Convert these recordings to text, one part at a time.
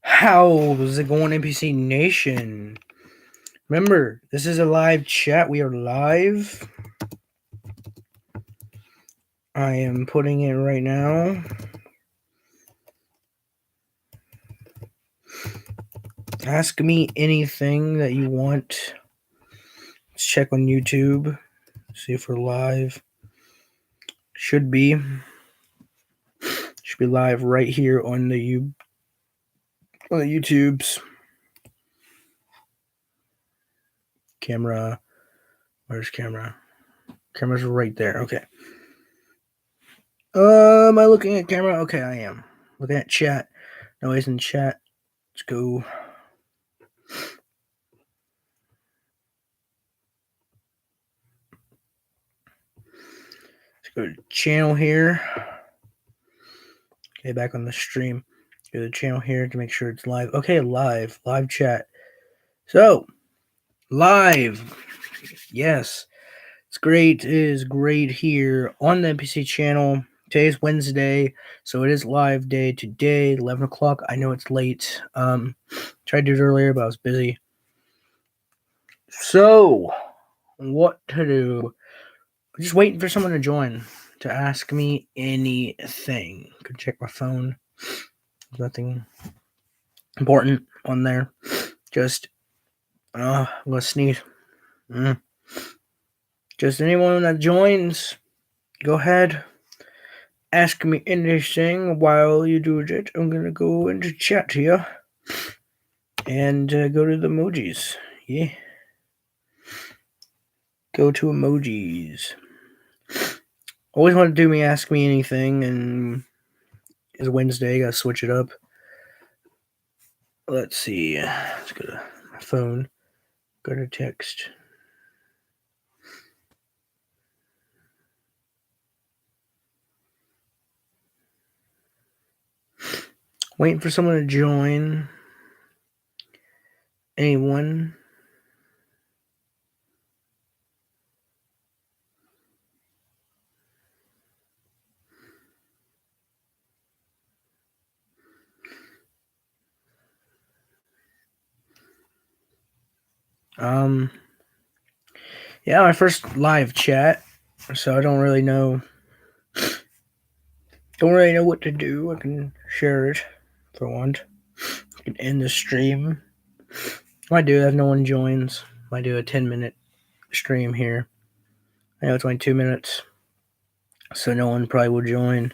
How's it going, NPC Nation? Remember, this is a live chat. We are live. I am putting it right now. Ask me anything that you want. Let's check on YouTube. See if we're live. Should be live right here on the YouTubes. Camera. Where's camera? Camera's right there. Okay. Am I looking at camera? Okay, I am. Looking at chat. Noise in chat. Let's go. Let's go to channel here. Okay, back on the stream. Go to the channel here to make sure it's live. Okay, live chat. So, live. Yes, it's great. It is great here on the NPC channel. Today's Wednesday, so it is live day today, 11 o'clock. I know it's late. Tried to do it earlier, but I was busy. So, what to do? I'm just waiting for someone to join to ask me anything. Could check my phone. There's nothing important on there. Just, I'm gonna sneeze. Just anyone that joins, go ahead. Ask me anything while you do it. I'm gonna go into chat to you. And go to the emojis. Yeah. Go to emojis. Always want to do me ask me anything, and it's Wednesday, gotta switch it up. Let's see. Let's go to my phone. Go to text. Waiting for someone to join. Anyone? Yeah, my first live chat, so I don't really know what to do. I can share it if I want. I can end the stream. Might do it if no one joins. Might do a 10-minute stream here. I know it's only 2 minutes, so no one probably will join.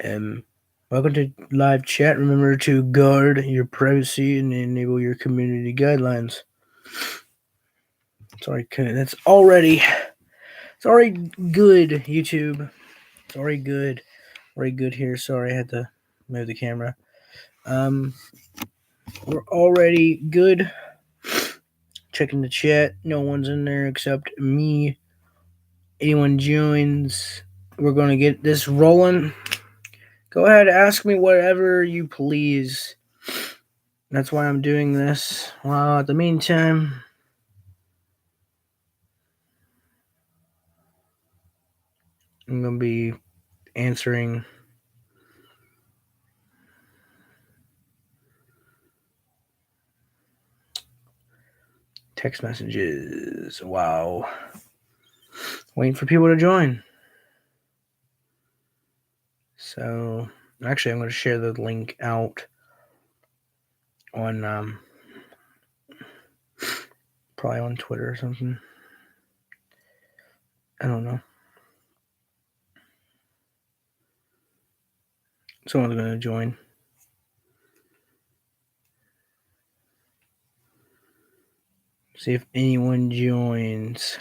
Welcome to live chat. Remember to guard your privacy and enable your community guidelines. Sorry, that's already. It's already good, YouTube. It's already good. Already good here. Sorry, I had to move the camera. We're already good. Checking the chat. No one's in there except me. Anyone joins, we're going to get this rolling. Go ahead, ask me whatever you please. That's why I'm doing this. Well, at the meantime, I'm going to be answering text messages. Wow. Waiting for people to join. So, actually, I'm going to share the link out on, probably on Twitter or something. I don't know. Someone's going to join. See if anyone joins.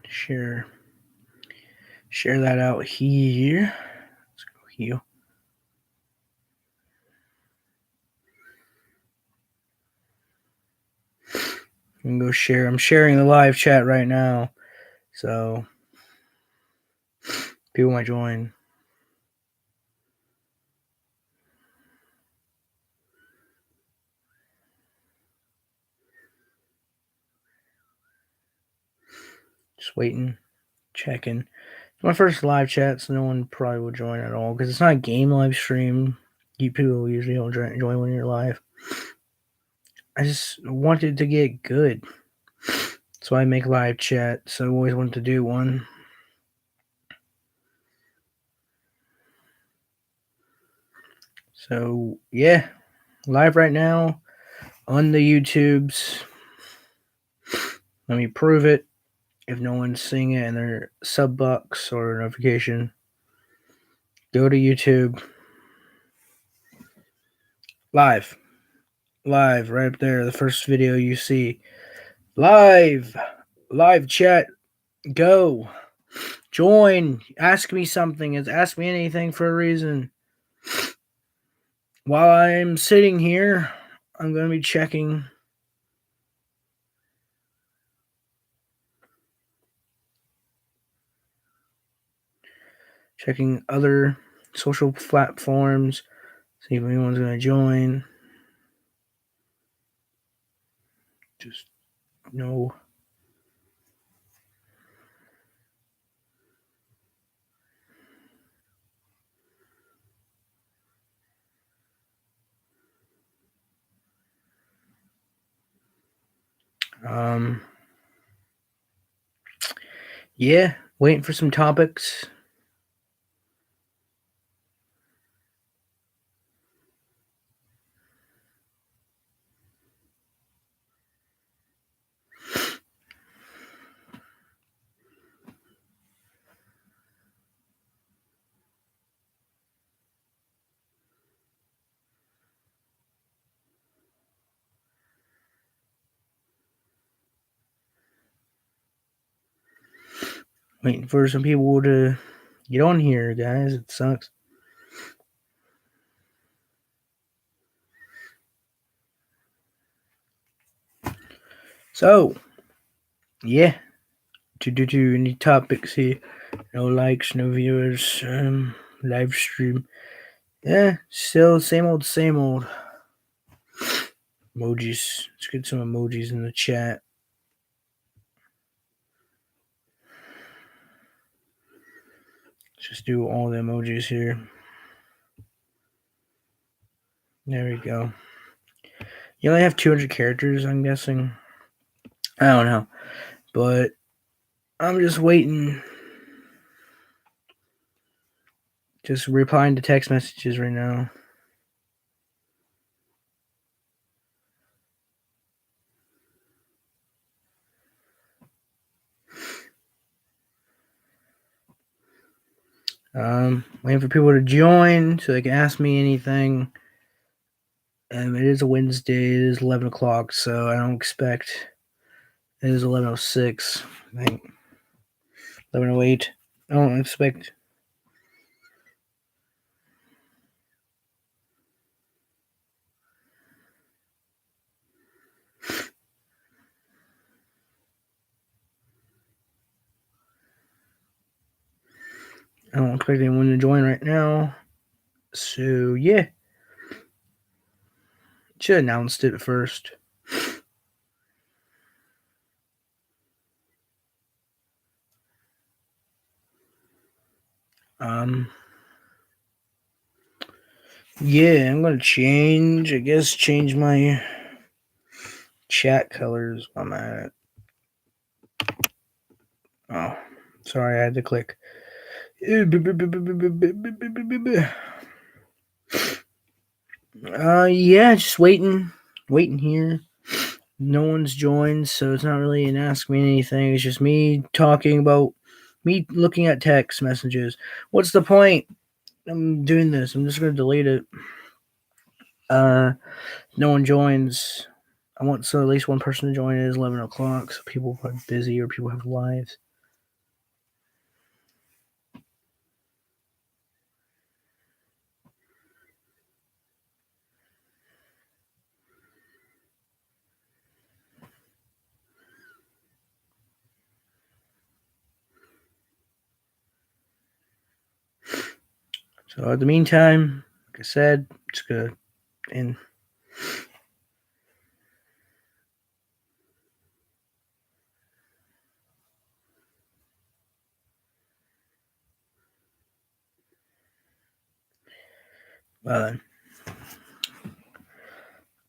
Share that out here. Let's go here. I'm gonna go share. I'm sharing the live chat right now, so people might join. Just waiting, checking. It's my first live chat, so no one probably will join at all because it's not a game live stream. You people usually don't join when you're live. I just wanted to get good, so I make live chat. So I always wanted to do one. So yeah, live right now on the YouTubes. Let me prove it. If no one's seeing it and their sub box or notification, go to YouTube. Live right up there, the first video you see. Live chat, go, join, ask me something. It's ask me anything for a reason. While I'm sitting here, I'm going to be checking other social platforms, see if anyone's going to join. Just no. Yeah, waiting for some topics. Waiting for some people to get on here, guys. It sucks. So, yeah. To any topics here. No likes, no viewers. Live stream. Yeah, still same old, same old. Emojis. Let's get some emojis in the chat. Let's just do all the emojis here. There we go. You only have 200 characters, I'm guessing. I don't know. But I'm just waiting. Just replying to text messages right now. Waiting for people to join so they can ask me anything. It is a Wednesday. It is 11 o'clock, so I don't expect. It is 11:06. I think 11:08. I don't expect. I don't expect anyone to join right now. So yeah, should have announced it first. Yeah, I'm gonna change. I guess change my chat colors. I'm at it. Oh, sorry, I had to click. Yeah, just waiting here. No one's joined, so it's not really an ask me anything. It's just me talking about me looking at text messages. What's the point? I'm doing this. I'm just gonna delete it. No one joins. I want at least one person to join. It is 11 o'clock, so people are busy or people have lives. So at the meantime, like I said, it's good. And I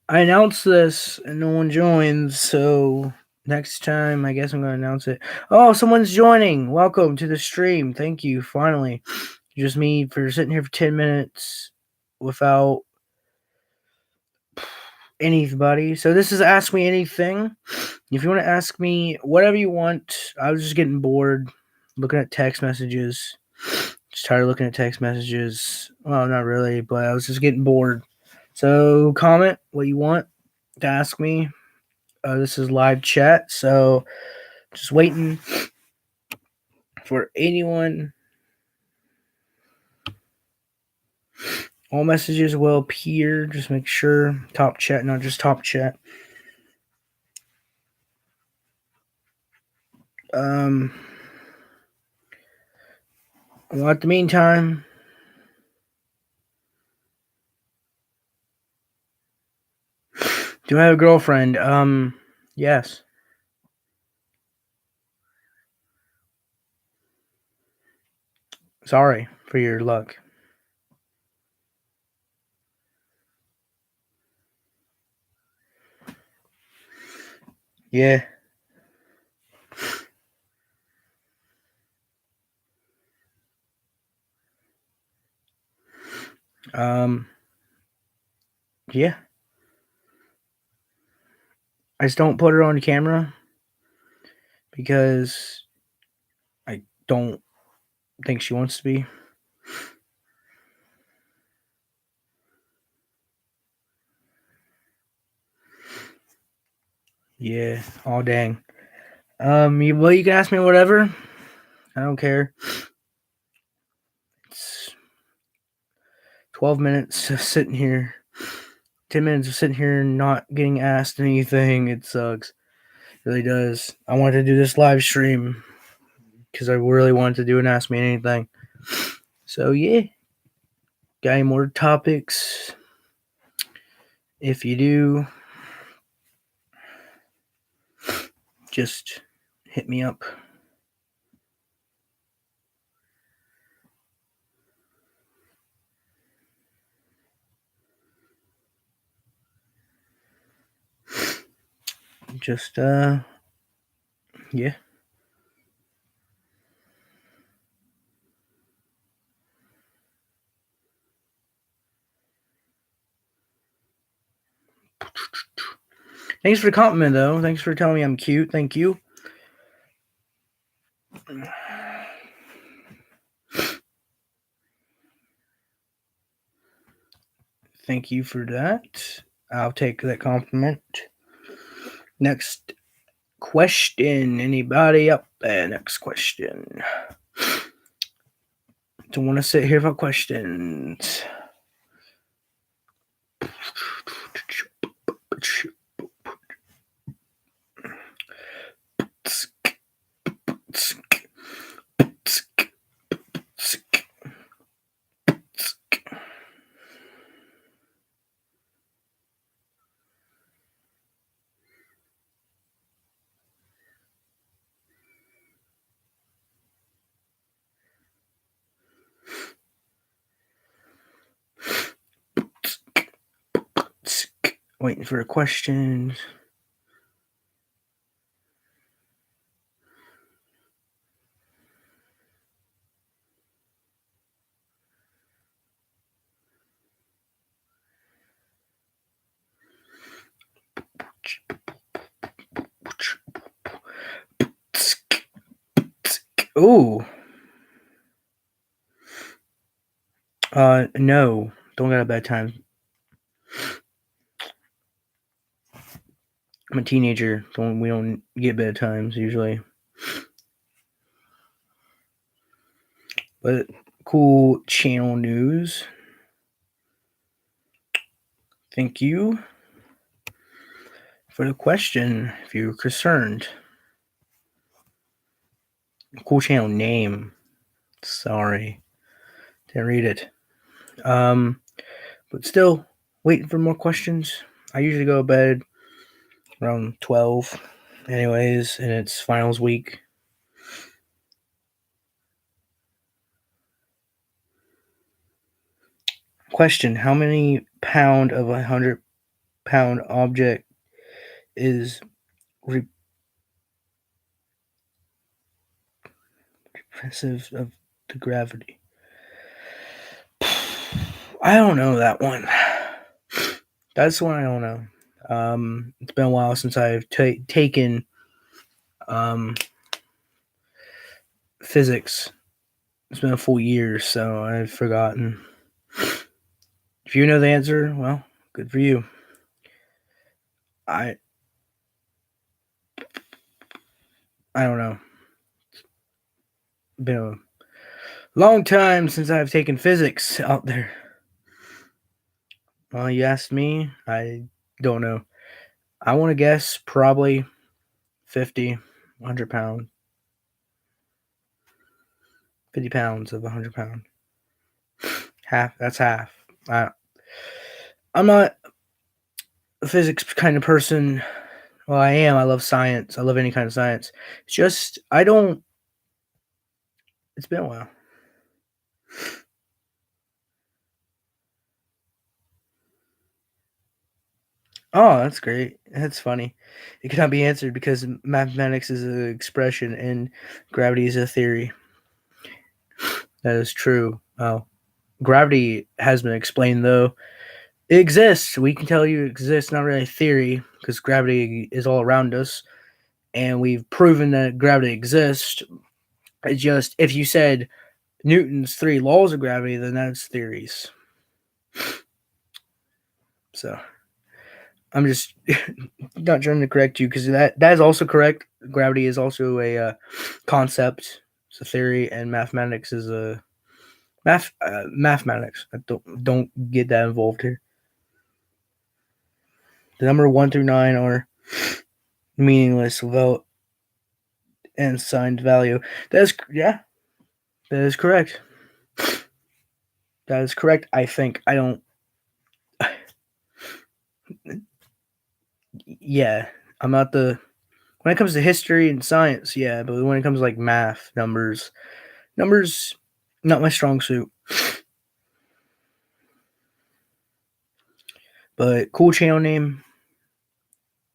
announced this and no one joins, so next time I guess I'm going to announce it. Oh, someone's joining. Welcome to the stream. Thank you, finally. Just me for sitting here for 10 minutes without anybody. So this is Ask Me Anything. If you want to ask me whatever you want, I was just getting bored looking at text messages. Just tired of looking at text messages. Well, not really, but I was just getting bored. So comment what you want to ask me. This is live chat, so just waiting for anyone. All messages will appear. Just make sure top chat, not just top chat. Well, at the meantime, do I have a girlfriend? Yes. Sorry for your luck. Yeah. Yeah. I just don't put her on camera because I don't think she wants to be. Yeah. Oh, dang. You can ask me whatever. I don't care. It's 12 minutes of sitting here. 10 minutes of sitting here and not getting asked anything. It sucks. It really does. I wanted to do this live stream because I really wanted to do an Ask Me Anything. So, yeah. Got any more topics? If you do, just hit me up. Just, yeah. Thanks for the compliment, though. Thanks for telling me I'm cute. Thank you. Thank you for that. I'll take that compliment. Next question. Anybody up there? Next question. Don't want to sit here for questions. Waiting for a question. Ooh. No. Don't got a bad time. I'm a teenager, so we don't get bad times usually. But cool channel news. Thank you for the question, if you're concerned. Cool channel name. Sorry. Didn't read it. But still waiting for more questions. I usually go to bed around 12 anyways, and it's finals week. Question: how many pound of 100-pound object is repulsive of the gravity? I don't know that one. That's the one I don't know. It's been a while since I've taken physics. It's been a full year, so I've forgotten. If you know the answer, well, good for you. I don't know. It's been a long time since I've taken physics out there. Well, you asked me, I don't know. I want to guess probably 50, 100 pound. 50 pounds of 100 pound. Half, that's half. I'm not a physics kind of person. Well, I am. I love science. I love any kind of science. It's just, I don't, it's been a while. Oh, that's great. That's funny. It cannot be answered because mathematics is an expression and gravity is a theory. That is true. Oh, gravity has been explained, though. It exists. We can tell you it exists, not really a theory, because gravity is all around us, and we've proven that gravity exists. It's just, if you said Newton's 3 laws of gravity, then that's theories. So, I'm just not trying to correct you, because that is also correct. Gravity is also a concept. It's a theory, and mathematics is a mathematics. Don't get that involved here. The number 1 through 9 are meaningless without an assigned value. That is correct. That is correct. I think I don't. Yeah, I'm not the. When it comes to history and science, yeah, but when it comes to like math, numbers, not my strong suit. But cool channel name.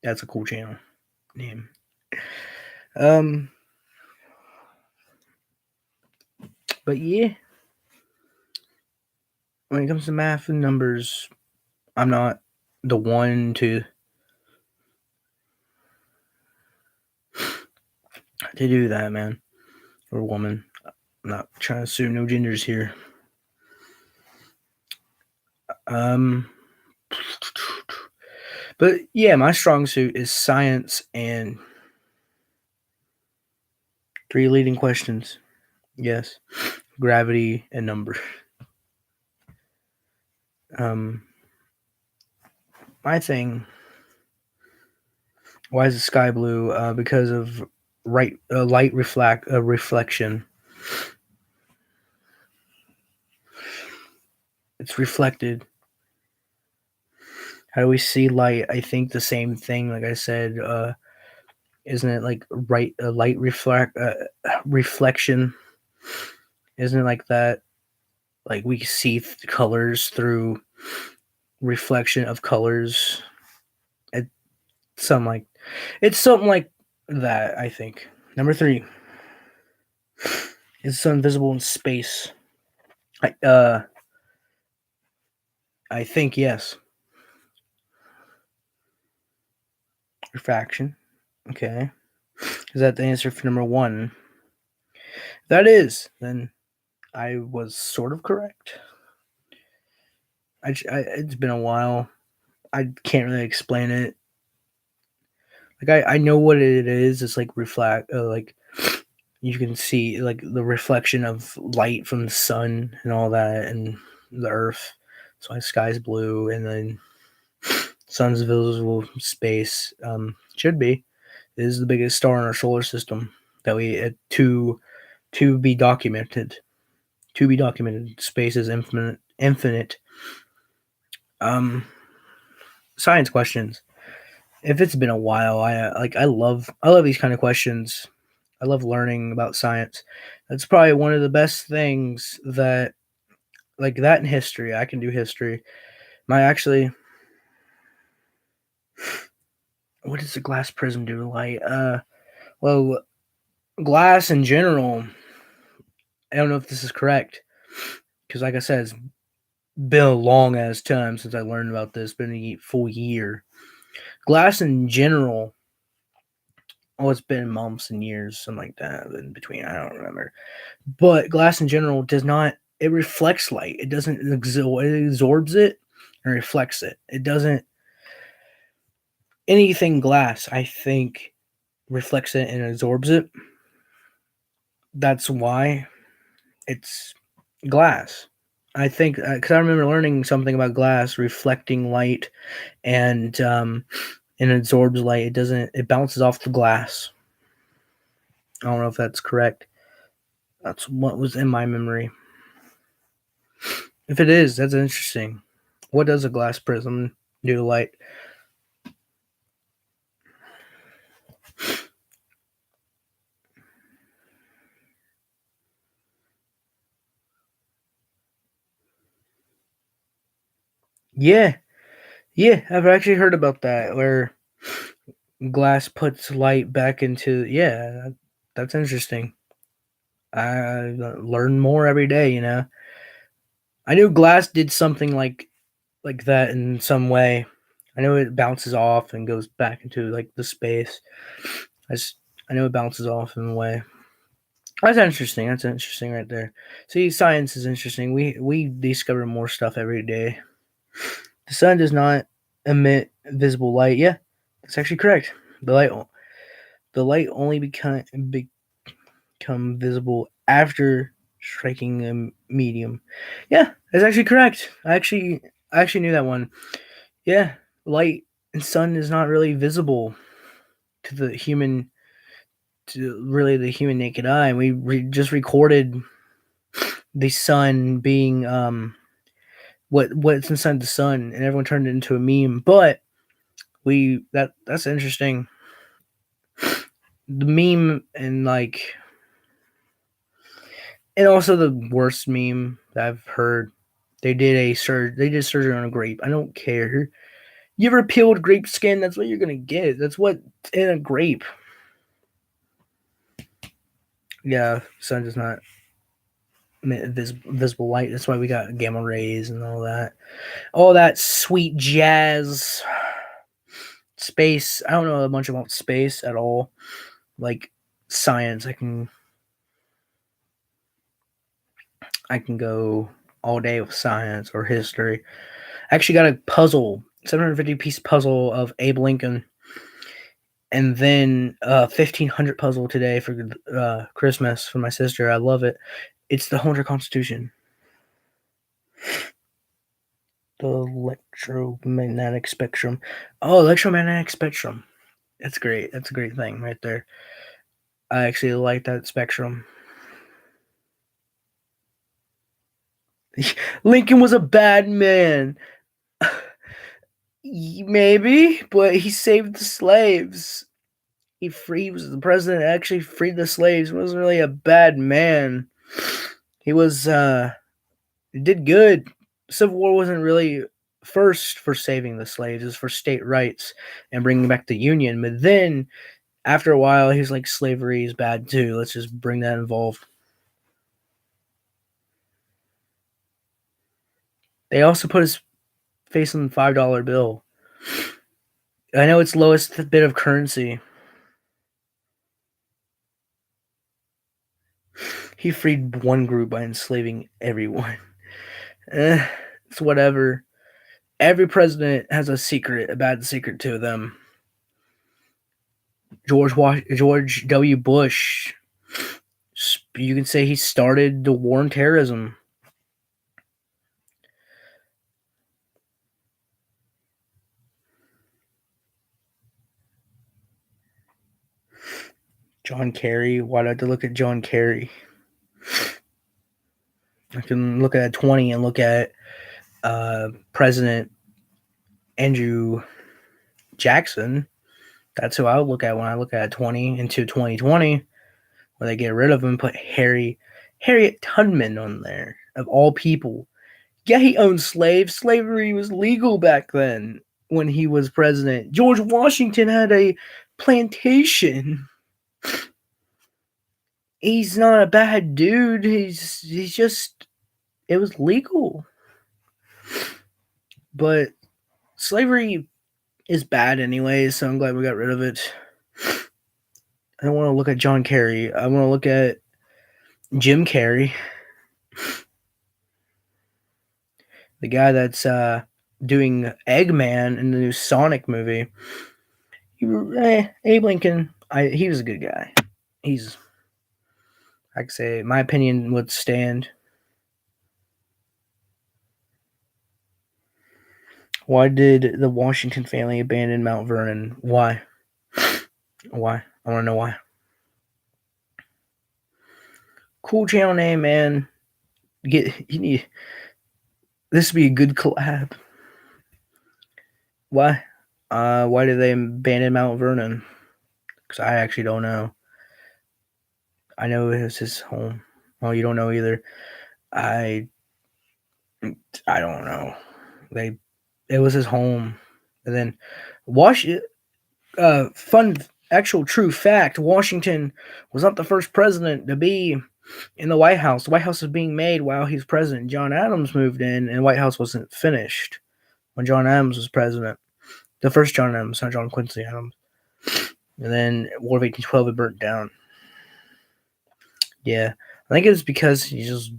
That's a cool channel name. But yeah, when it comes to math and numbers, I'm not the one to do that, man, or woman. I'm not trying to assume no genders here. But yeah, my strong suit is science and 3 leading questions. Yes, gravity and number. My thing. Why is the sky blue? Because of light reflection. It's reflected. How do we see light? I think the same thing. Like I said, isn't it like light reflection? Isn't it like that? Like we see colors through reflection of colors. It's something like that. I think. Number 3. Is the sun visible in space? I think yes. Refraction. Okay. Is that the answer for number 1? If that is, then I was sort of correct. It's been a while. I can't really explain it. Like I know what it is. It's like like you can see like the reflection of light from the sun and all that, and the earth. So the sky's blue, and then sun's visible from space. Should be. It is the biggest star in our solar system that we to be documented. To be documented. Space is infinite. Science questions. If it's been a while, I love these kind of questions. I love learning about science. That's probably one of the best things that like that in history. I can do history. My actually, what does a glass prism do to light? Well, glass in general. I don't know if this is correct because, like I said, it's been a long ass time since I learned about this. Been a full year. Glass in general. Oh, it's been months and years, something like that in between. I don't remember. But glass in general does not. It reflects light. It doesn't it absorbs it and reflects it. It doesn't. Anything glass, I think, reflects it and absorbs it. That's why it's glass. I think because I remember learning something about glass reflecting light and absorbs light. It doesn't. It bounces off the glass. I don't know if that's correct. That's what was in my memory. If it is, that's interesting. What does a glass prism do to light? Yeah, yeah, I've actually heard about that where glass puts light back into. Yeah, that's interesting. I learn more every day. I knew glass did something like that in some way. I know it bounces off and goes back into like the space. I just I know it bounces off in a way. That's interesting. That's interesting right there. See, science is interesting. We discover more stuff every day. The sun does not emit visible light. Yeah, that's actually correct. The light the light only become visible after striking a medium. Yeah, that's actually correct. I actually knew that one. Yeah, light and sun is not really visible to the human the human naked eye. We just recorded the sun being what's inside the sun, and everyone turned it into a meme. But that's interesting. The meme and also the worst meme that I've heard. They did surgery on a grape. I don't care. You ever peeled grape skin? That's what you're gonna get. That's what's in a grape. Yeah, sun does not emit visible light. That's why we got gamma rays and all that. All that sweet jazz. Space. I don't know a bunch about space at all. Like science, I can go all day with science or history. I actually got a puzzle, 750-piece puzzle of Abe Lincoln, and then a 1500 puzzle today for Christmas for my sister. I love it. It's the 100 Constitution. The electromagnetic spectrum. Oh, electromagnetic spectrum. That's great. That's a great thing right there. I actually like that spectrum. Lincoln was a bad man. Maybe, but he saved the slaves. He was the president that actually freed the slaves. He wasn't really a bad man. He was did good. Civil War wasn't really first for saving the slaves. It was for state rights and bringing back the Union. But then after a while, he was like, slavery is bad too. Let's just bring that involved. They also put his face on the $5 bill. I know it's lowest bit of currency. He freed one group by enslaving everyone. It's whatever. Every president has a bad secret to them. George W. Bush, you can say he started the war on terrorism. John Kerry. Why do I have to look at John Kerry? I can look at 20 and look at President Andrew Jackson. That's who I would look at when I look at 20 into 2020, where they get rid of him and put Harriet Tubman on there, of all people. Yeah, he owned slaves. Slavery was legal back then when he was president. George Washington had a plantation. He's not a bad dude. He's just, it was legal. But slavery is bad anyways, so I'm glad we got rid of it. I don't want to look at John Kerry. I want to look at Jim Carrey, the guy that's doing Eggman in the new Sonic movie. Abe Lincoln, he was a good guy. He's, I could say, my opinion would stand. Why did the Washington family abandon Mount Vernon? Why? Why? I want to know why. Cool channel name, man. You need. This would be a good collab. Why? Why did they abandon Mount Vernon? Because I actually don't know. I know it was his home. Oh, you don't know either. I don't know. It was his home, and then fun actual true fact: Washington was not the first president to be in the White House. The White House was being made while he was president. John Adams moved in, and the White House wasn't finished when John Adams was president. The first John Adams, not John Quincy Adams. And then War of 1812, it burnt down. Yeah, I think it was because he just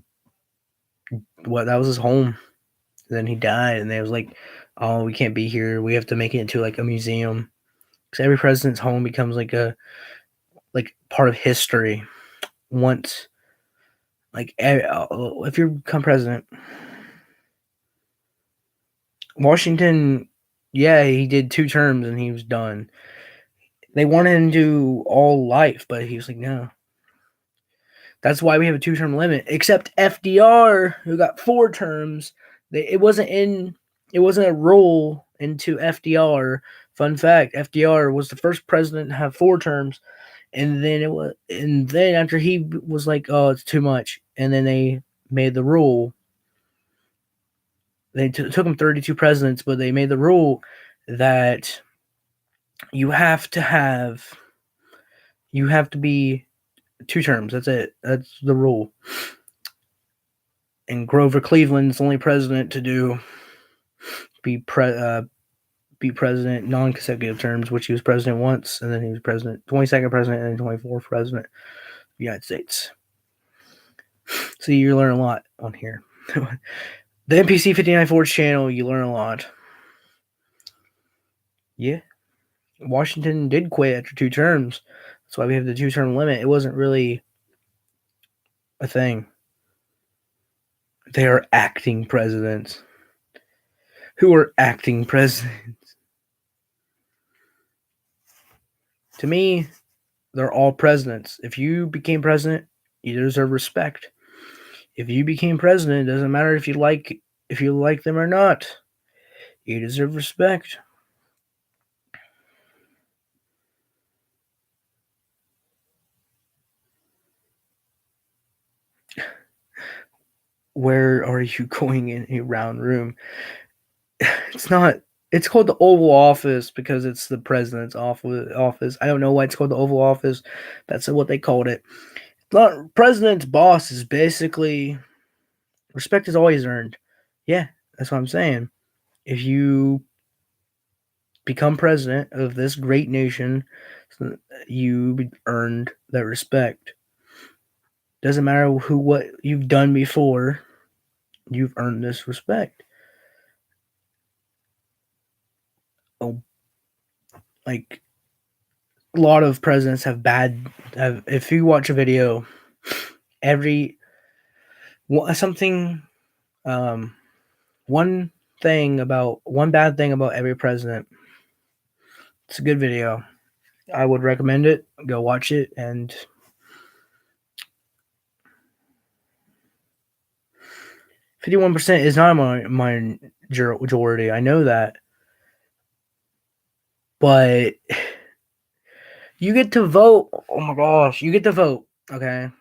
that was his home. And then he died, and they was like, "Oh, we can't be here. We have to make it into like a museum." Because every president's home becomes like part of history. Once, like, if you become president, Washington, yeah, he did 2 terms and he was done. They wanted him to do all life, but he was like, no. That's why we have a 2-term limit. Except FDR, who got 4 terms, it wasn't a rule into FDR. Fun fact: FDR was the first president to have 4 terms, and then after he was like, "Oh, it's too much," and then they made the rule. They took him 32 presidents, but they made the rule that you have to be 2 terms. That's it. That's the rule. And Grover Cleveland's the only president to be president non-consecutive terms, which he was president once, and then he was 22nd president, and then 24th president of the United States. So you learn a lot on here. The mpc1594 channel, you learn a lot. Yeah. Washington did quit after 2 terms. That's why we have the 2-term limit. It wasn't really a thing. They are acting presidents. Who are acting presidents? To me, they're all presidents. If you became president, you deserve respect. If you became president, it doesn't matter if you like them or not. You deserve respect. Where are you going in a round room? It's not. It's called the Oval Office because it's the president's office. I don't know why it's called the Oval Office. That's what they called it. The president's boss is basically, respect is always earned. Yeah, that's what I'm saying. If you become president of this great nation, you earned that respect. Doesn't matter what you've done before, you've earned this respect. Oh, like a lot of presidents if you watch a video, one bad thing about every president. It's a good video. I would recommend it. Go watch it. And 51% is not a majority. I know that. But you get to vote. Oh my gosh. You get to vote. Okay.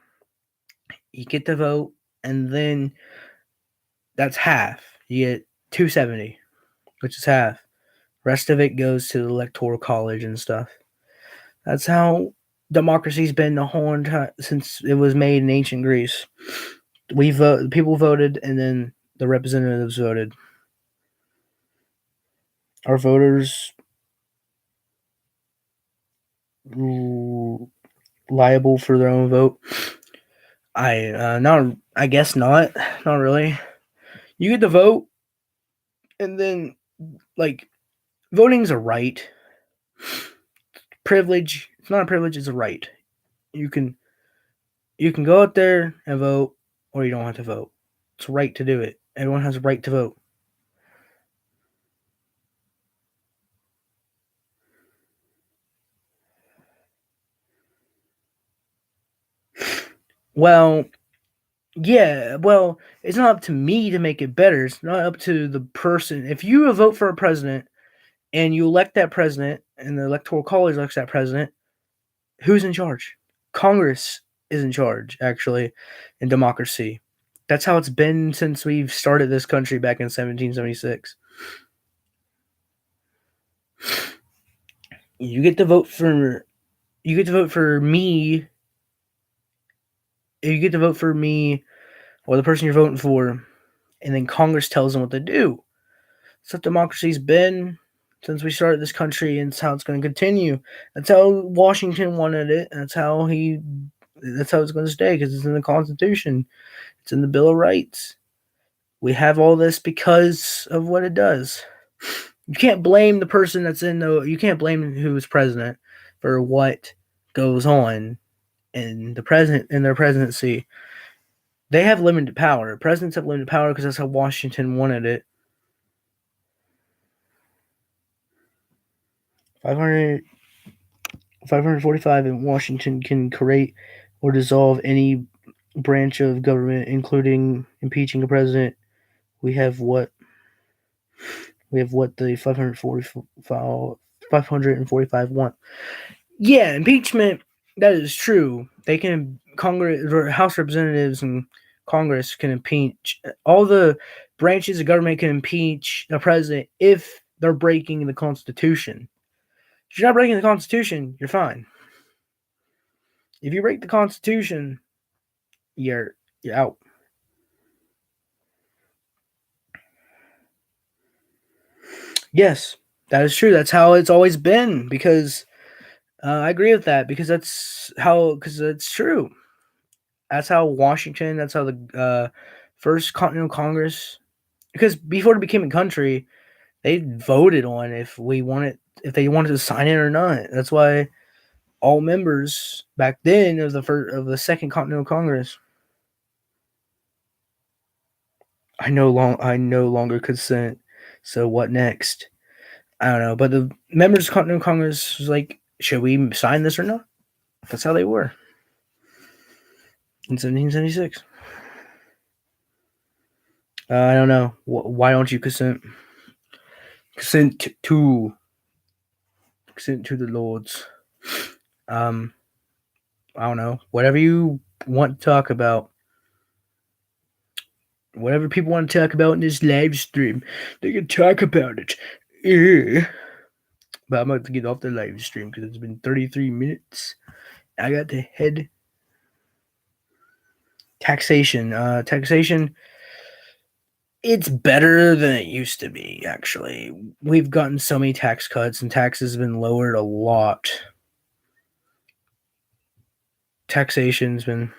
You get to vote. And then That's half. You get 270, which is half. Rest of it goes to the electoral college and stuff. That's how democracy's been the whole entire since it was made in ancient Greece. People voted, and then the representatives voted. Our voters liable for their own vote? I guess not. Not really. You get to vote, and then like voting's a right. Privilege. It's not a privilege. It's a right. You can go out there and vote, or you don't have to vote. It's a right to do it. Everyone has a right to vote. Well, yeah, well, it's not up to me to make it better. It's not up to the person. If you vote for a president and you elect that president and the electoral college elects that president, who's in charge? Congress is in charge, actually, in democracy. That's how it's been since we've started this country back in 1776. You get to vote for me. You get to vote for me or the person you're voting for, and then Congress tells them what to do. That's what democracy's been since we started this country, and it's how it's going to continue. That's how Washington wanted it. That's how it's going to stay, because it's in the Constitution. It's in the Bill of Rights. We have all this because of what it does. You can't blame the person you can't blame who's president for what goes on in their presidency. They have limited power. Presidents have limited power because that's how Washington wanted it. 545 in Washington can create or dissolve any branch of government, including impeaching a president. We have what the 545 want. Yeah, impeachment, that is true. They can, Congress or House Representatives and Congress can impeach. All the branches of government can impeach the president if they're breaking the Constitution. If you're not breaking the Constitution, you're fine. If you break the Constitution, you're out. Yes, that is true. That's how it's always been. Because I agree with that. Because it's true. That's how Washington. That's how the First Continental Congress. Because before it became a country, they voted on if they wanted to sign it or not. That's why all members back then of the Second Continental Congress. I no longer consent. So what next? I don't know. But the members of Continental Congress was like, should we sign this or not? That's how they were in 1776. I don't know. Why don't you consent? Consent to the lords. I don't know. Whatever you want to talk about. Whatever people want to talk about in this live stream, they can talk about it. Yeah. But I'm about to get off the live stream because it's been 33 minutes. I got to head. Taxation. Taxation. It's better than it used to be, actually. We've gotten so many tax cuts, and taxes have been lowered a lot. Taxation's been...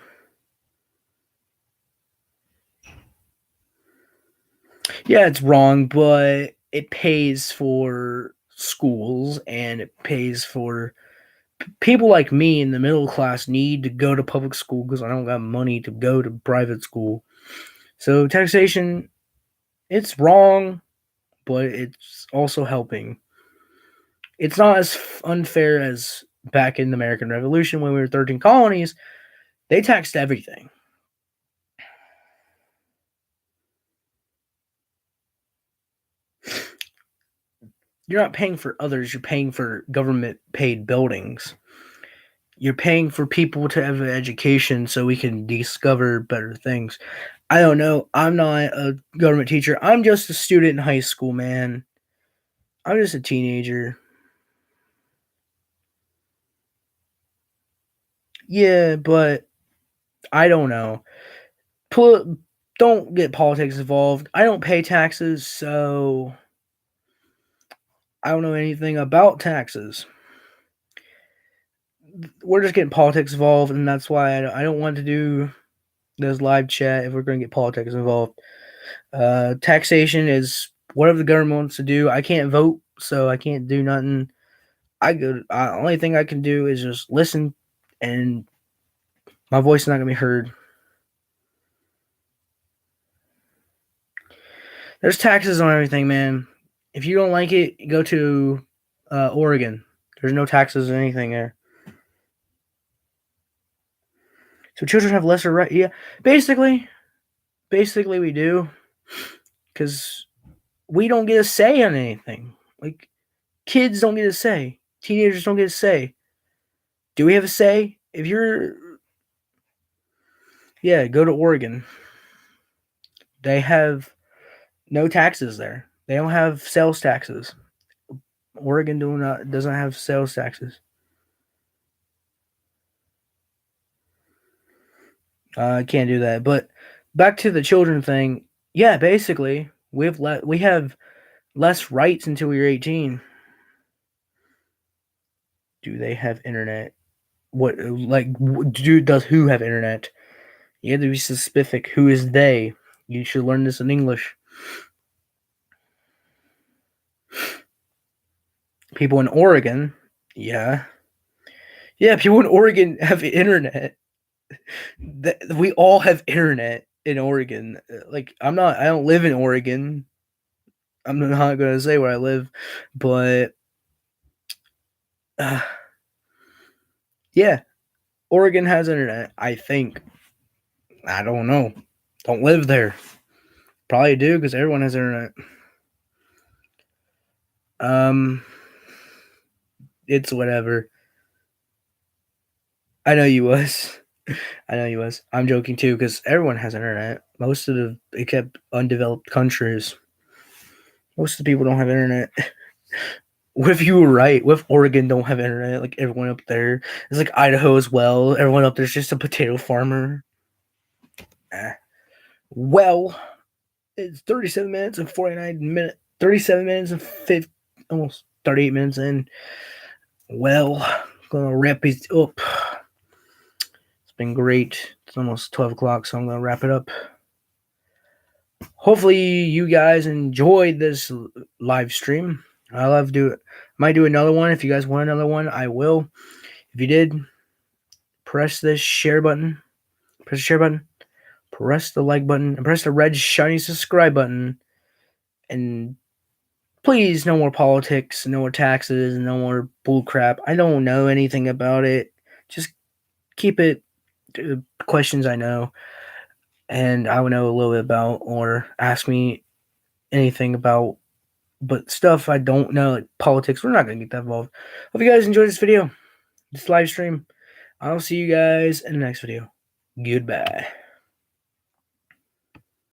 Yeah, it's wrong, but it pays for schools, and it pays for... People like me in the middle class need to go to public school because I don't got money to go to private school. So taxation, it's wrong, but it's also helping. It's not as unfair as back in the American Revolution when we were 13 colonies. They taxed everything. You're not paying for others. You're paying for government-paid buildings. You're paying for people to have an education so we can discover better things. I don't know. I'm not a government teacher. I'm just a student in high school, man. I'm just a teenager. Yeah, but I don't know. Don't get politics involved. I don't pay taxes, so I don't know anything about taxes. We're just getting politics involved, and that's why I don't want to do this live chat if we're going to get politics involved. Taxation is whatever the government wants to do. I can't vote, so I can't do nothing. Only thing I can do is just listen, and my voice is not gonna be heard. There's taxes on everything, man. If you don't like it, go to Oregon. There's no taxes or anything there. So children have lesser right. Yeah, basically we do, because we don't get a say on anything. Like kids don't get a say. Teenagers don't get a say. Do we have a say? If you're go to Oregon. They have no taxes there. They don't have sales taxes. Oregon doesn't have sales taxes. I can't do that. But back to the children thing. Yeah, basically, we have less rights until we're 18. Do they have internet? Does who have internet? You have to be specific. Who is they? You should learn this in English. People in Oregon, yeah, people in Oregon have internet. We all have internet in Oregon. Like I don't live in Oregon. I'm not gonna say where I live, but yeah, Oregon has internet. I think. I don't know. Don't live there. Probably do because everyone has internet. It's whatever. I know you was. I'm joking too because everyone has internet. Most of except undeveloped countries. Most of the people don't have internet. What if you were right? What if Oregon don't have internet? Like everyone up there. It's like Idaho as well. Everyone up there's just a potato farmer. Well, it's 37 minutes and 49 minutes. 37 minutes and almost 38 minutes in. Well, I'm gonna wrap it up. It's been great. It's almost 12 o'clock, so I'm gonna wrap it up. Hopefully you guys enjoyed this live stream. Might do another one. If you guys want another one, I will. If you did, press the share button. Press the share button. Press the like button. And press the red shiny subscribe button. And please, no more politics, no more taxes, no more bullcrap. I don't know anything about it. Just keep it to questions I know and I would know a little bit about, or ask me anything about. But stuff I don't know, like politics, we're not going to get that involved. Hope you guys enjoyed this video, this live stream. I'll see you guys in the next video. Goodbye.